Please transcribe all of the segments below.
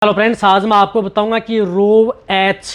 Hello friends, आज मैं आपको बताऊंगा कि रो एच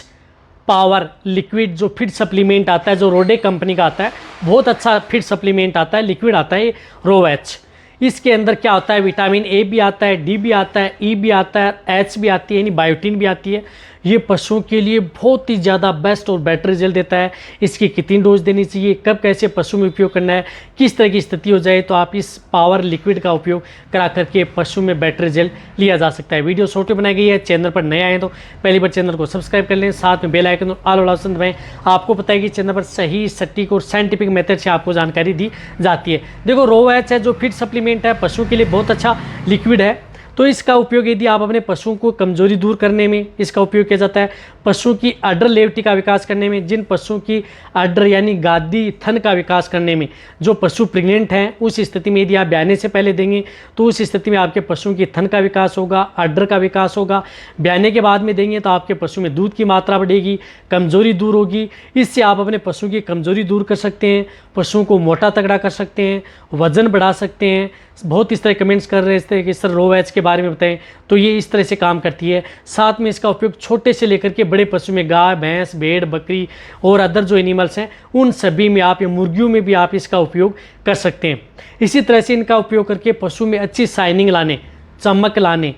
पावर लिक्विड जो फिट सप्लीमेंट आता है, जो रोडे कंपनी का आता है, बहुत अच्छा फिट सप्लीमेंट आता है, लिक्विड आता है रो एच। इसके अंदर क्या होता है, विटामिन ए भी आता है, डी भी आता है, ई भी आता है, एच भी आती है, यानी बायोटिन भी आती है। ये पशुओं के लिए बहुत ही ज़्यादा बेस्ट और बेटर रिजल्ट देता है। इसकी कितनी डोज देनी चाहिए, कब कैसे पशु में उपयोग करना है, किस तरह की स्थिति हो जाए तो आप इस पावर लिक्विड का उपयोग करा करके पशु में बेटर रिजल्ट लिया जा सकता है। वीडियो छोटी बनाई गई है, चैनल पर नए आए तो पहली बार चैनल को सब्सक्राइब कर लें, साथ में बेल आइकन और ऑल वाला ऑप्शन दबाएं। आपको पता है कि चैनल पर सही, सटीक और साइंटिफिक मेथड से आपको जानकारी दी जाती है। देखो, रो एच है जो फिट सप्लीमेंट है, पशुओं के लिए बहुत अच्छा लिक्विड है। तो इसका उपयोग यदि आप अपने पशुओं को कमजोरी दूर करने में इसका उपयोग किया जाता है, पशुओं की अडर लेवटी का विकास करने में, जिन पशुओं की अडर यानी गादी थन का विकास करने में, जो पशु प्रेग्नेंट हैं उस स्थिति में यदि आप ब्याने से पहले देंगे तो उस स्थिति में आपके पशुओं की थन का विकास होगा, अडर का विकास होगा। ब्याने के बाद में देंगे तो आपके पशु में दूध की मात्रा बढ़ेगी, कमजोरी दूर होगी। इससे आप अपने पशुओं की कमजोरी दूर कर सकते हैं, पशुओं को मोटा तगड़ा कर सकते हैं, वजन बढ़ा सकते हैं। बहुत इस तरह कमेंट्स कर रहे थे कि सर रो एच के बारे में बताएं, तो ये इस तरह से काम करती है। साथ में इसका उपयोग छोटे से लेकर के बड़े पशु में, गाय, भैंस, भेड़, बकरी और अदर जो एनिमल्स हैं उन सभी में आप, या मुर्गियों में भी आप इसका उपयोग कर सकते हैं। इसी तरह से इनका उपयोग करके पशु में अच्छी शाइनिंग लाने, चमक लाने,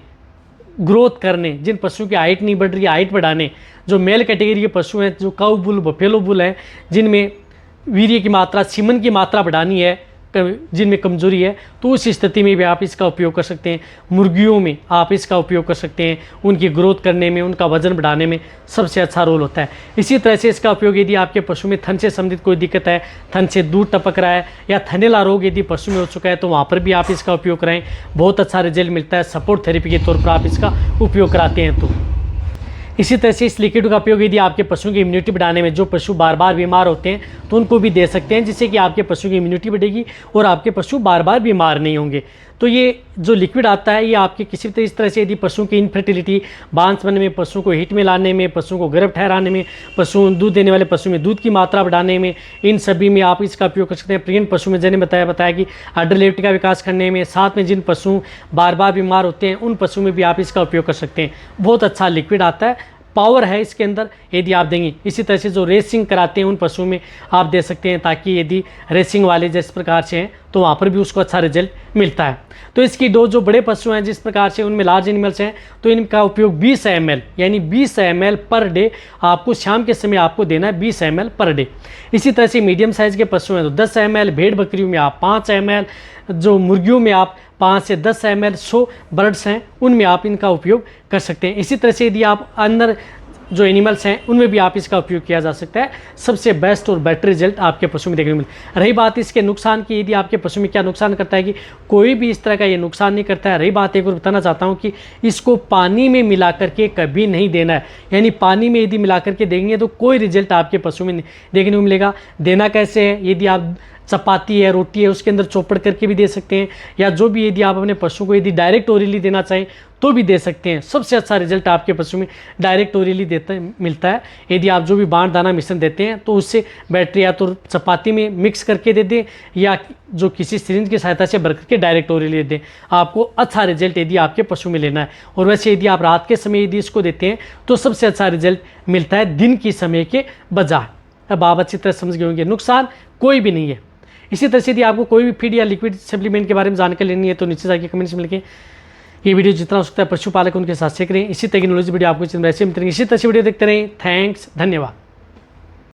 ग्रोथ करने, जिन पशुओं की हाइट नहीं बढ़ रही है हाइट बढ़ाने, जो मेल कैटेगरी के पशु हैं, जो काऊ बुल, बफेलो बुल हैं, जिनमें वीर्य की मात्रा, सीमन की मात्रा बढ़ानी है, जिनमें कमजोरी है, तो उस स्थिति में भी आप इसका उपयोग कर सकते हैं। मुर्गियों में आप इसका उपयोग कर सकते हैं, उनकी ग्रोथ करने में, उनका वजन बढ़ाने में सबसे अच्छा रोल होता है। इसी तरह से इसका उपयोग यदि आपके पशु में थन से संबंधित कोई दिक्कत है, थन से दूध टपक रहा है या थनेला रोग यदि पशु में हो चुका है, तो वहाँ पर भी आप इसका उपयोग कराएं, बहुत अच्छा रिजल्ट मिलता है। सपोर्ट थेरेपी के तौर पर आप इसका उपयोग कराते हैं। तो इसी तरह से इस लिक्विड का उपयोग यदि आपके पशुओं की इम्यूनिटी बढ़ाने में, जो पशु बार बार बीमार होते हैं तो उनको भी दे सकते हैं, जिससे कि आपके पशु की इम्यूनिटी बढ़ेगी और आपके पशु बार बार बीमार नहीं होंगे। तो ये जो लिक्विड आता है, ये आपके किसी भी इस तरह से यदि पशुओं की इनफर्टिलिटी, बांस बनने में, पशुओं को हिट में लाने में, पशुओं को गर्भ ठहराने में, पशु दूध देने वाले पशु में दूध की मात्रा बढ़ाने में, इन सभी में आप इसका उपयोग कर सकते हैं। प्रेग्नेंट पशु में जैसे बताया कि अडर लेवटी का विकास करने में, साथ में जिन पशु बार बार बीमार होते हैं उन पशुओं में भी आप इसका उपयोग कर सकते हैं। बहुत अच्छा लिक्विड आता है, पावर है इसके अंदर, यदि आप देंगे। इसी तरह से जो रेसिंग कराते हैं उन पशुओं में आप दे सकते हैं, ताकि यदि रेसिंग वाले जिस प्रकार से हैं तो वहाँ पर भी उसको अच्छा रिजल्ट मिलता है। तो इसकी डोज, जो बड़े पशु हैं जिस प्रकार से, उनमें लार्ज एनिमल्स हैं, तो इनका उपयोग 20 ml यानी 20 ml पर डे आपको शाम के समय आपको देना है, 20 ml पर डे। इसी तरह से मीडियम साइज़ के पशु हैं तो 10 ml, भेड़ बकरियों में आप 5 ml, जो मुर्गियों में आप 5 से 10 ml, 100 बर्ड्स हैं उनमें आप इनका उपयोग कर सकते हैं। इसी तरह से यदि आप अंदर जो एनिमल्स हैं उनमें भी आप इसका उपयोग किया जा सकता है। सबसे बेस्ट और बेटर रिजल्ट आपके पशु में देखने को मिलता है। रही बात इसके नुकसान की, यदि आपके पशु में क्या नुकसान करता है, कि कोई भी इस तरह का ये नुकसान नहीं करता है। रही बात एक और बताना चाहता हूँ कि इसको पानी में मिला करके कभी नहीं देना है, यानी पानी में यदि मिला करके देंगे तो कोई रिजल्ट आपके पशु में देखने को मिलेगा। देना कैसे है, यदि आप चपाती है, रोटी है, उसके अंदर चौपड़ करके भी दे सकते हैं, या जो भी यदि आप अपने पशु को यदि डायरेक्ट ओरली देना चाहें तो भी दे सकते हैं। सबसे अच्छा रिजल्ट आपके पशु में डायरेक्ट ओरली मिलता है। यदि आप जो भी बांट दाना मिश्रण देते हैं तो उससे बैटरी या तो चपाती में मिक्स करके दे दें, या जो किसी सिरिंज की सहायता से भर करके डायरेक्ट ओरली दे दें, आपको अच्छा रिजल्ट यदि आपके पशु में लेना है। और वैसे यदि आप रात के समय यदि इसको देते हैं तो सबसे अच्छा रिजल्ट मिलता है दिन की समय के बजाय। अब आप अच्छी तरह समझ गए होंगे, नुकसान कोई भी नहीं है। इसी तरह से यदि आपको कोई भी फीड या लिक्विड सप्लीमेंट के बारे में जानकारी लेनी है तो नीचे जाके कमेंट्स में लिखें। ये वीडियो जितना हो सकता है पशुपालक उनके साथ शेयर करें। इसी तरह की नॉलेज वीडियो आपको ऐसे मिलती रहेंगे। इसी तरह से वीडियो देखते रहें। थैंक्स, धन्यवाद।